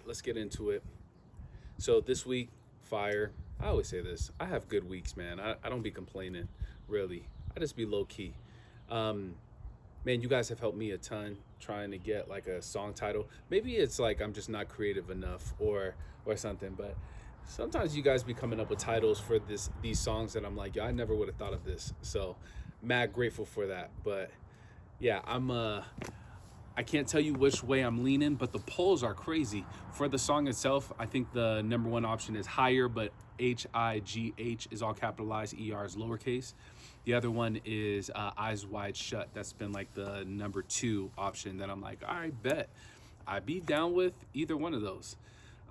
let's get into it. So this week, fire. I always say this. I have good weeks, man. I don't be complaining, really. I just be low key. Um, Man, you guys have helped me a ton trying to get like a song title. Maybe it's like I'm just not creative enough or something, but sometimes you guys be coming up with titles for these songs that I'm like, yo, I never would have thought of this. So mad grateful for that. But yeah, I can't tell you which way I'm leaning, but the polls are crazy. For the song itself, I think the number one option is higher, but HIGH is all capitalized, ER is lowercase. The other one is Eyes Wide Shut. That's been like the number two option that I'm like, all right, bet. I'd be down with either one of those.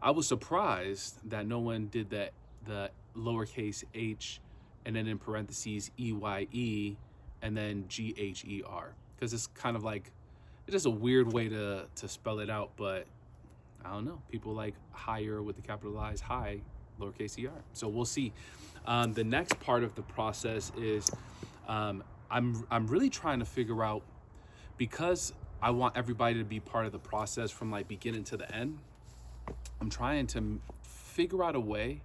I was surprised that no one did the lowercase h and then in parentheses EYE and then GHER, because it's kind of like it's just a weird way to spell it out, but I don't know. People like higher with the capitalized high, lowercase er. So we'll see. The next part of the process is I'm really trying to figure out, because I want everybody to be part of the process from like beginning to the end. I'm trying to figure out a way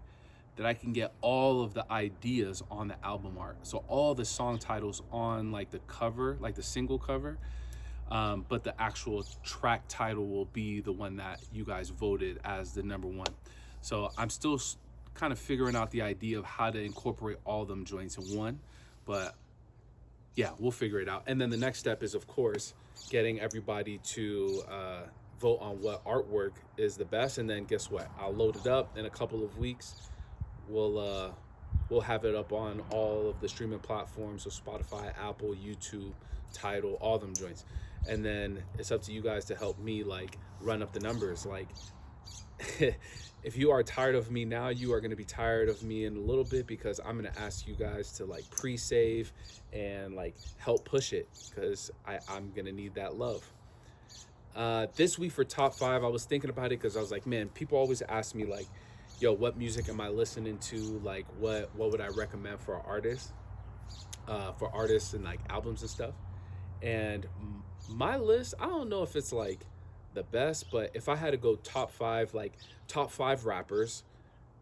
that I can get all of the ideas on the album art. So all the song titles on like the cover, like the single cover. But the actual track title will be the one that you guys voted as the number one. So I'm still kind of figuring out the idea of how to incorporate all them joints in one, but yeah, we'll figure it out. And then the next step is, of course, getting everybody to vote on what artwork is the best. And then guess what? I'll load it up in a couple of weeks. We'll have it up on all of the streaming platforms, so Spotify, Apple, YouTube, Tidal, all them joints. And then it's up to you guys to help me like run up the numbers. Like if you are tired of me now, you are going to be tired of me in a little bit, because I'm going to ask you guys to like pre-save and like help push it, because I'm going to need that love. This week for top five, I was thinking about it because I was like, man, people always ask me like, yo, what music am I listening to? Like what would I recommend for artists and like albums and stuff. And my list, I don't know if it's like the best, but if I had to go top five rappers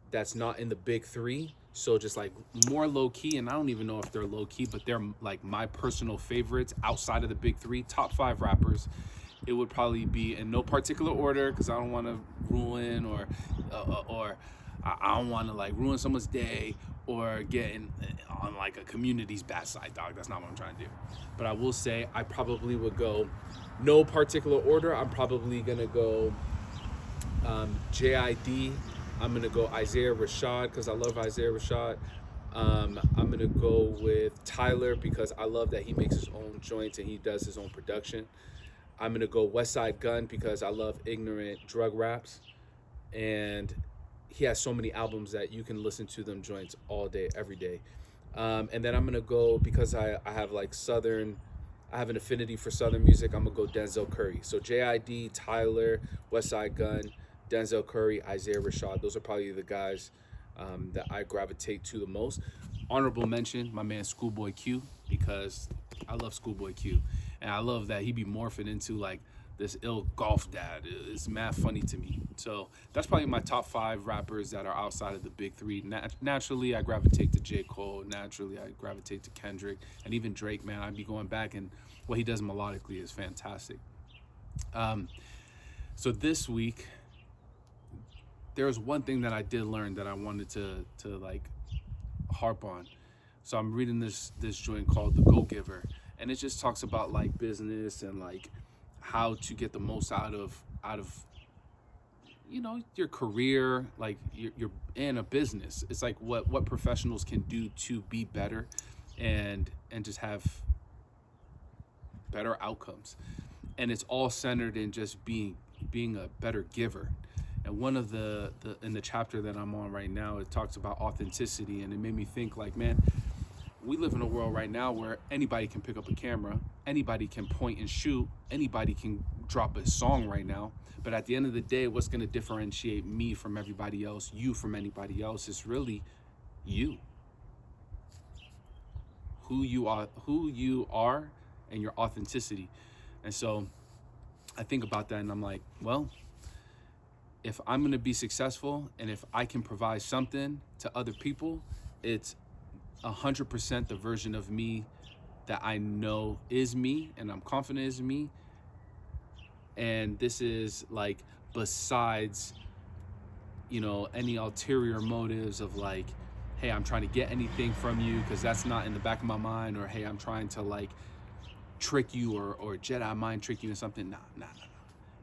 that's not in the big three, so just like more low key, and I don't even know if they're low key, but they're like my personal favorites outside of the big three, top five rappers, it would probably be in no particular order, because I don't want to ruin or I don't want to like ruin someone's day or get on like a community's bad side, dog. That's not what I'm trying to do. But I will say I probably would go no particular order. I'm probably gonna go JID. I'm gonna go Isaiah Rashad because I love Isaiah Rashad. I'm gonna go with Tyler because I love that he makes his own joints and he does his own production. I'm gonna go West Side Gun because I love ignorant drug raps, and he has so many albums that you can listen to them joints all day, every day. And then I'm gonna go, because I have like I have an affinity for Southern music, I'm gonna go Denzel Curry. So JID, Tyler, West Side Gun, Denzel Curry, Isaiah Rashad. Those are probably the guys that I gravitate to the most. Honorable mention, my man Schoolboy Q, because I love Schoolboy Q. And I love that he be morphing into like this ill golf dad. It's mad funny to me. So that's probably my top five rappers that are outside of the big three. Naturally, I gravitate to J. Cole. Naturally, I gravitate to Kendrick. And even Drake, man, I'd be going back, and what he does melodically is fantastic. So this week, there was one thing that I did learn that I wanted to like harp on. So I'm reading this joint called The Go-Giver, and it just talks about like business and like how to get the most out of your career. Like you're in a business. It's like what professionals can do to be better and just have better outcomes. And it's all centered in just being a better giver. And one of the in the chapter that I'm on right now, it talks about authenticity, and it made me think like, man, we live in a world right now where anybody can pick up a camera, anybody can point and shoot, anybody can drop a song right now. But at the end of the day, what's going to differentiate me from everybody else, you from anybody else, is really you. Who you are, and your authenticity. And so I think about that, and I'm like, well, if I'm gonna be successful and if I can provide something to other people, it's 100% the version of me that I know is me and I'm confident is me. And this is like besides, any ulterior motives of like, hey, I'm trying to get anything from you, because that's not in the back of my mind, or hey, I'm trying to like trick you or Jedi mind trick you or something. Nah.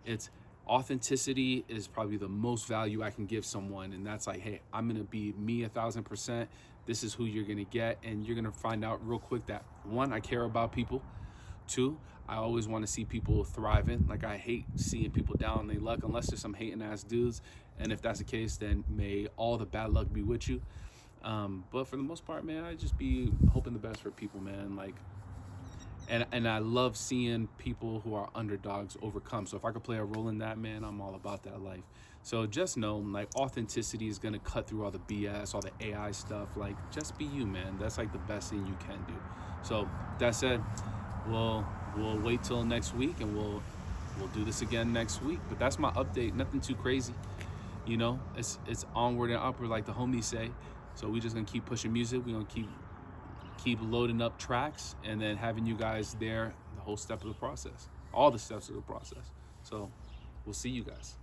It's authenticity is probably the most value I can give someone, and that's like, hey, I'm gonna be me 1,000%. This is who you're gonna get, and you're gonna find out real quick that one, I care about people. Two, I always want to see people thriving. Like, I hate seeing people down on their luck unless there's some hating ass dudes. And if that's the case, then may all the bad luck be with you. But for the most part, man, I just be hoping the best for people, man. Like, and I love seeing people who are underdogs overcome. So if I could play a role in that, man, I'm all about that life. So just know, like, authenticity is gonna cut through all the BS, all the AI stuff. Like, just be you, man. That's like the best thing you can do. So that said, we'll wait till next week, and we'll do this again next week. But that's my update. Nothing too crazy. It's onward and upward, like the homies say. So we just gonna keep pushing music. We're gonna keep loading up tracks, and then having you guys there the whole step of the process, all the steps of the process. So we'll see you guys.